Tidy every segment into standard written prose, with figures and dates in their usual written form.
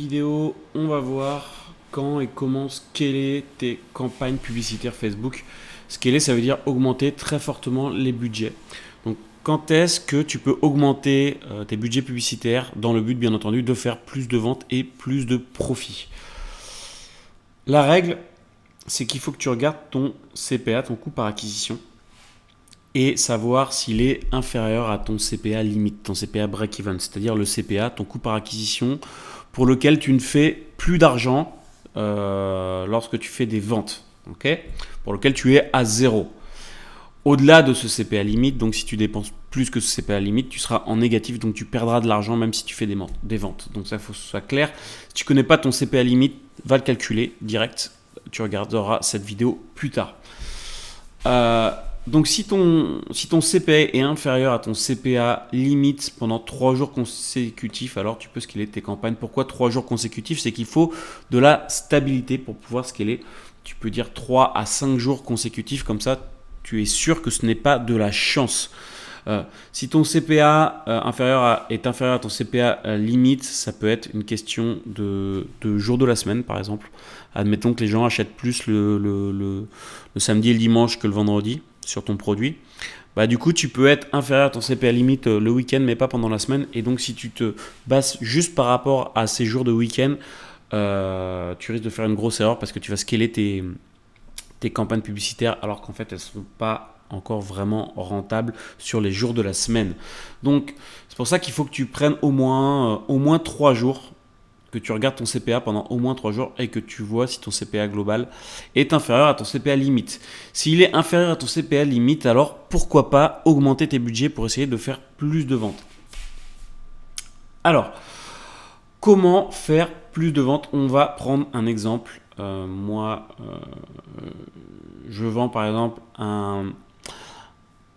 Vidéo, on va voir quand et comment scaler tes campagnes publicitaires Facebook. Scaler, ça veut dire augmenter très fortement les budgets. Donc, quand est-ce que tu peux augmenter tes budgets publicitaires dans le but, bien entendu, de faire plus de ventes et plus de profits? La règle, c'est qu'il faut que tu regardes ton CPA, ton coût par acquisition, et savoir s'il est inférieur à ton CPA limite, ton CPA break-even, c'est-à-dire le CPA, ton coût par acquisition, pour lequel tu ne fais plus d'argent lorsque tu fais des ventes, okay, pour lequel tu es à zéro. Au-delà de ce CPA limite, donc si tu dépenses plus que ce CPA limite, tu seras en négatif, donc tu perdras de l'argent même si tu fais des ventes. Donc ça, il faut que ce soit clair. Si tu ne connais pas ton CPA limite, va le calculer direct. Tu regarderas cette vidéo plus tard. Donc si ton CPA est inférieur à ton CPA limite pendant 3 jours consécutifs, alors tu peux scaler tes campagnes. Pourquoi 3 jours consécutifs? C'est qu'il faut de la stabilité pour pouvoir scaler. Tu peux dire 3 à 5 jours consécutifs, comme ça tu es sûr que ce n'est pas de la chance. Si ton CPA est inférieur à ton CPA limite, ça peut être une question de jour de la semaine, par exemple. Admettons que les gens achètent plus le samedi et le dimanche que le vendredi sur ton produit. Bah, du coup, tu peux être inférieur à ton CPA limite le week-end, mais pas pendant la semaine. Et donc, si tu te bases juste par rapport à ces jours de week-end, tu risques de faire une grosse erreur parce que tu vas scaler tes campagnes publicitaires alors qu'en fait, elles ne sont pas encore vraiment rentable sur les jours de la semaine. Donc c'est pour ça qu'il faut que tu prennes au moins 3 jours, que tu regardes ton CPA pendant au moins 3 jours et que tu vois si ton CPA global est inférieur à ton CPA limite. S'il est inférieur à ton CPA limite, alors pourquoi pas augmenter tes budgets pour essayer de faire plus de ventes. Alors, comment faire plus de ventes? On va prendre un exemple. Moi, je vends par exemple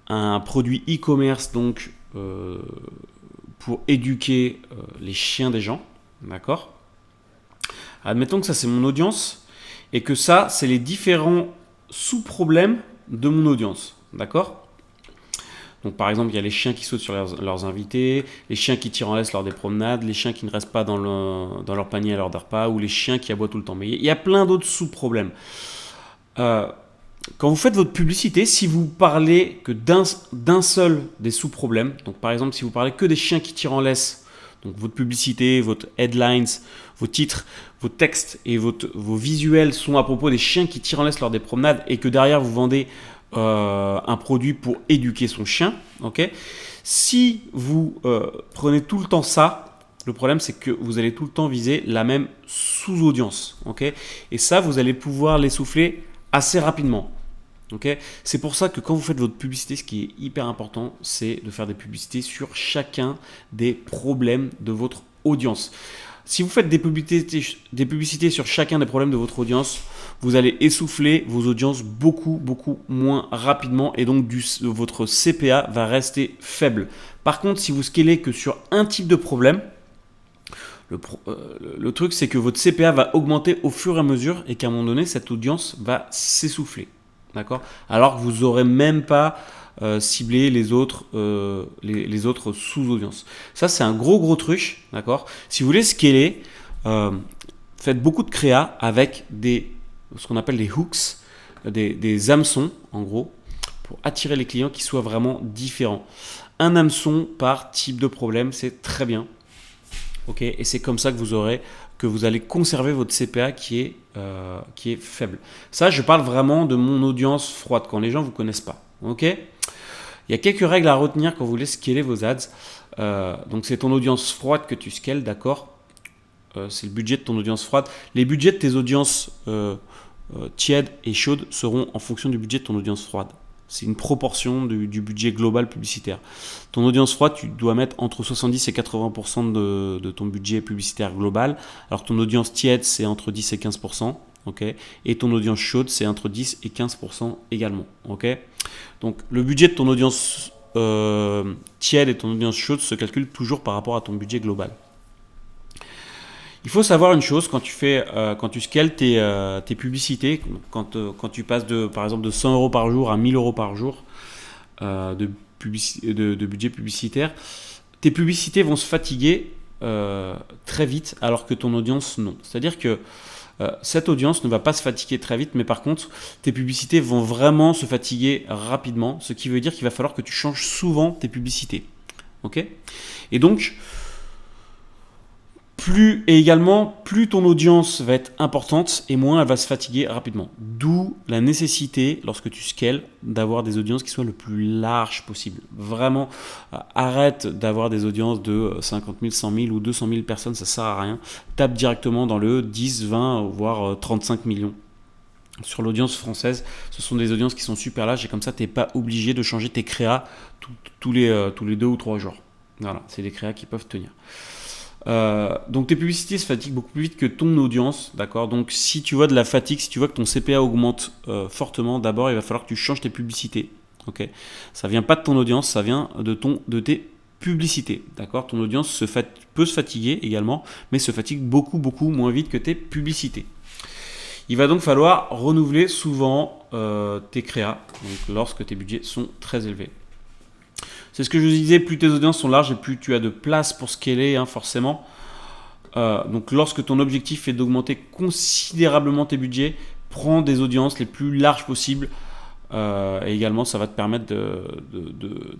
un produit e-commerce donc pour éduquer les chiens des gens, d'accord? Admettons que ça c'est mon audience et que ça c'est les différents sous-problèmes de mon audience, d'accord? Donc par exemple il y a les chiens qui sautent sur leurs invités, les chiens qui tirent en laisse lors des promenades, les chiens qui ne restent pas dans leur panier à l'heure des repas ou les chiens qui aboient tout le temps. Mais il y a plein d'autres sous-problèmes. Quand vous faites votre publicité, si vous parlez que d'un seul des sous-problèmes, donc par exemple si vous parlez que des chiens qui tirent en laisse, donc votre publicité, votre headlines, vos titres, vos textes et vos visuels sont à propos des chiens qui tirent en laisse lors des promenades et que derrière vous vendez un produit pour éduquer son chien, ok? Si vous prenez tout le temps ça, le problème c'est que vous allez tout le temps viser la même sous-audience, ok? Et ça, vous allez pouvoir l'essouffler assez rapidement. Okay, c'est pour ça que quand vous faites votre publicité, ce qui est hyper important, c'est de faire des publicités sur chacun des problèmes de votre audience. Si vous faites des publicités sur chacun des problèmes de votre audience, vous allez essouffler vos audiences beaucoup moins rapidement et donc votre CPA va rester faible. Par contre, si vous scalez que sur un type de problème, le truc c'est que votre CPA va augmenter au fur et à mesure et qu'à un moment donné, cette audience va s'essouffler. D'accord? Alors que vous n'aurez même pas ciblé les autres sous-audiences. Ça, c'est un gros truc. D'accord? Si vous voulez scaler, faites beaucoup de créa avec ce qu'on appelle des hooks, des hameçons, en gros, pour attirer les clients qui soient vraiment différents. Un hameçon par type de problème, c'est très bien. Okay, et c'est comme ça que vous allez conserver votre CPA qui est faible. Ça, je parle vraiment de mon audience froide, quand les gens ne vous connaissent pas. Okay, il y a quelques règles à retenir quand vous voulez scaler vos ads. Donc, c'est ton audience froide que tu scales, d'accord? C'est le budget de ton audience froide. Les budgets de tes audiences tièdes et chaudes seront en fonction du budget de ton audience froide. C'est une proportion du budget global publicitaire. Ton audience froide, tu dois mettre entre 70 et 80% de ton budget publicitaire global. Alors ton audience tiède, c'est entre 10 et 15%. Okay, et ton audience chaude, c'est entre 10 et 15% également. Okay, donc le budget de ton audience tiède et ton audience chaude se calculent toujours par rapport à ton budget global. Il faut savoir une chose quand tu scales tes publicités, quand tu passes par exemple de 100 euros par jour à 1000 euros par jour de budget publicitaire, tes publicités vont se fatiguer très vite alors que ton audience non. C'est-à-dire que cette audience ne va pas se fatiguer très vite, mais par contre, tes publicités vont vraiment se fatiguer rapidement, ce qui veut dire qu'il va falloir que tu changes souvent tes publicités. Ok ? Et donc, plus ton audience va être importante et moins elle va se fatiguer rapidement. D'où la nécessité, lorsque tu scales, d'avoir des audiences qui soient le plus larges possible. Vraiment, arrête d'avoir des audiences de 50 000, 100 000 ou 200 000 personnes, ça sert à rien. Tape directement dans le 10, 20, voire 35 millions. Sur l'audience française, ce sont des audiences qui sont super larges et comme ça, tu n'es pas obligé de changer tes créas tous les 2 ou 3 jours. Voilà, c'est des créas qui peuvent tenir. Donc tes publicités se fatiguent beaucoup plus vite que ton audience, d'accord. Donc si tu vois de la fatigue, si tu vois que ton CPA augmente fortement, d'abord il va falloir que tu changes tes publicités, ok. Ça vient pas de ton audience, ça vient de tes publicités, d'accord. Ton audience peut se fatiguer également, mais se fatigue beaucoup moins vite que tes publicités. Il va donc falloir renouveler souvent tes créas, donc lorsque tes budgets sont très élevés. C'est ce que je vous disais, plus tes audiences sont larges et plus tu as de place pour scaler, forcément. Donc lorsque ton objectif est d'augmenter considérablement tes budgets, prends des audiences les plus larges possibles. Et également, ça va te permettre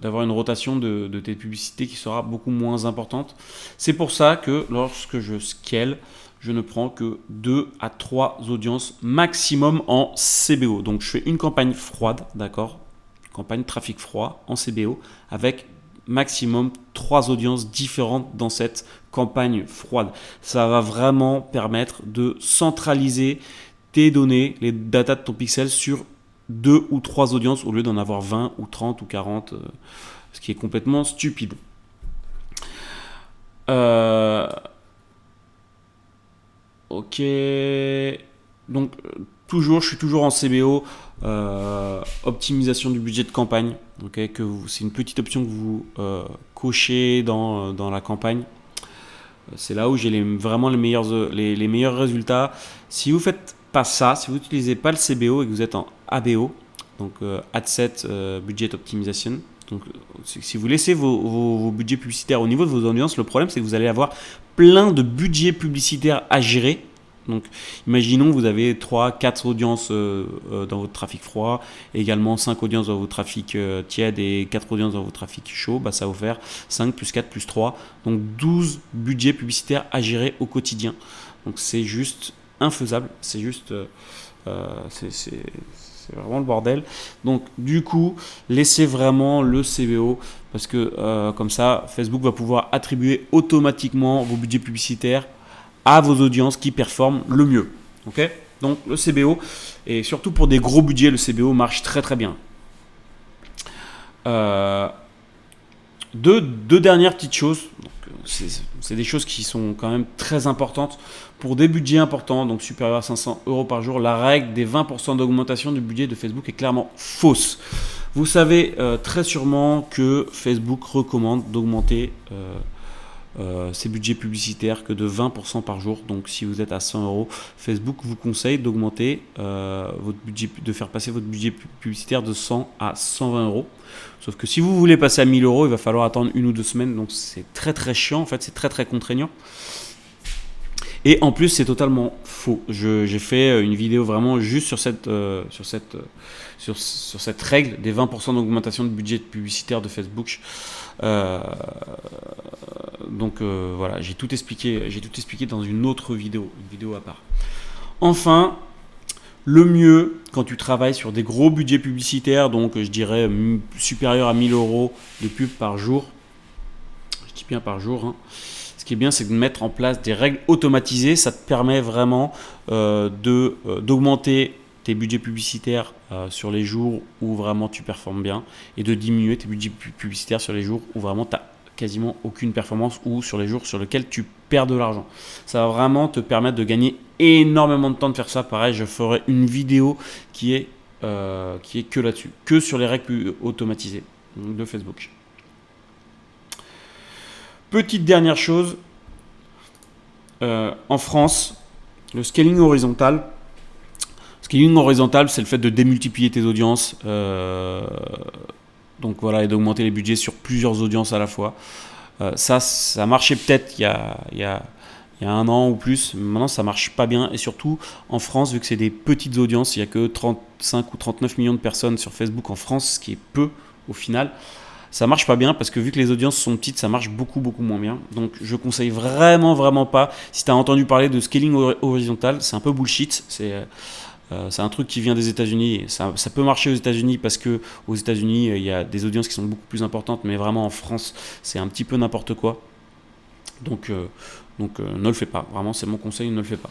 d'avoir une rotation de tes publicités qui sera beaucoup moins importante. C'est pour ça que lorsque je scale, je ne prends que 2 à 3 audiences maximum en CBO. Donc je fais une campagne froide, d'accord ? Campagne trafic froid en CBO avec maximum 3 audiences différentes dans cette campagne froide. Ça va vraiment permettre de centraliser tes données, les datas de ton pixel sur 2 ou 3 audiences au lieu d'en avoir 20 ou 30 ou 40, ce qui est complètement stupide. Ok, donc je suis toujours en CBO, optimisation du budget de campagne, okay, c'est une petite option que vous cochez dans la campagne. C'est là où j'ai vraiment les meilleurs résultats. Si vous ne faites pas ça, si vous n'utilisez pas le CBO et que vous êtes en ABO, donc Ad Set Budget Optimization, donc si vous laissez vos budgets publicitaires au niveau de vos audiences, le problème c'est que vous allez avoir plein de budgets publicitaires à gérer. Donc, imaginons que vous avez 3-4 audiences dans votre trafic froid, également 5 audiences dans votre trafic tiède et 4 audiences dans votre trafic chaud, ça va vous faire 5 plus 4 plus 3, donc 12 budgets publicitaires à gérer au quotidien. Donc, c'est juste infaisable, c'est juste, c'est vraiment le bordel. Donc, du coup, laissez vraiment le CBO parce que comme ça, Facebook va pouvoir attribuer automatiquement vos budgets publicitaires à vos audiences qui performent le mieux. Okay, donc le CBO, et surtout pour des gros budgets, le CBO marche très très bien. Deux dernières petites choses. C'est des choses qui sont quand même très importantes. Pour des budgets importants, donc supérieurs à 500 € par jour, la règle des 20% d'augmentation du budget de Facebook est clairement fausse. Vous savez très sûrement que Facebook recommande d'augmenter ces budgets publicitaires que de 20% par jour. Donc si vous êtes à 100 €, Facebook vous conseille d'augmenter votre budget, de faire passer votre budget publicitaire de 100 à 120 €. Sauf que si vous voulez passer à 1000 €, il va falloir attendre 1 ou 2 semaines. Donc c'est très très chiant, en fait, c'est très très contraignant. Et en plus, c'est totalement faux. J'ai fait une vidéo vraiment juste sur cette règle des 20% d'augmentation de budget publicitaire de Facebook. Donc voilà, j'ai tout expliqué dans une autre vidéo à part. Enfin, le mieux quand tu travailles sur des gros budgets publicitaires, donc je dirais supérieur à 1000 € de pub par jour, je dis bien par jour, ce qui est bien, c'est de mettre en place des règles automatisées. Ça te permet vraiment d'augmenter tes budgets publicitaires sur les jours où vraiment tu performes bien et de diminuer tes budgets publicitaires sur les jours où vraiment tu n'as quasiment aucune performance ou sur les jours sur lesquels tu perds de l'argent. Ça va vraiment te permettre de gagner énormément de temps de faire ça. Pareil, je ferai une vidéo qui est que là-dessus, que sur les règles automatisées de Facebook. Petite dernière chose, en France, le scaling horizontal. Scaling horizontal, c'est le fait de démultiplier tes audiences, donc voilà, et d'augmenter les budgets sur plusieurs audiences à la fois. Ça marchait peut-être il y a un an ou plus. Maintenant, ça marche pas bien. Et surtout, en France, vu que c'est des petites audiences, il n'y a que 35 ou 39 millions de personnes sur Facebook en France, ce qui est peu au final. Ça marche pas bien parce que vu que les audiences sont petites, ça marche beaucoup beaucoup moins bien. Donc je conseille vraiment vraiment pas. Si tu as entendu parler de scaling horizontal, c'est un peu bullshit. C'est un truc qui vient des États-Unis. Ça peut marcher aux États-Unis parce que aux États-Unis il y a des audiences qui sont beaucoup plus importantes, mais vraiment en France c'est un petit peu n'importe quoi. Donc ne le fais pas. Vraiment c'est mon conseil, ne le fais pas.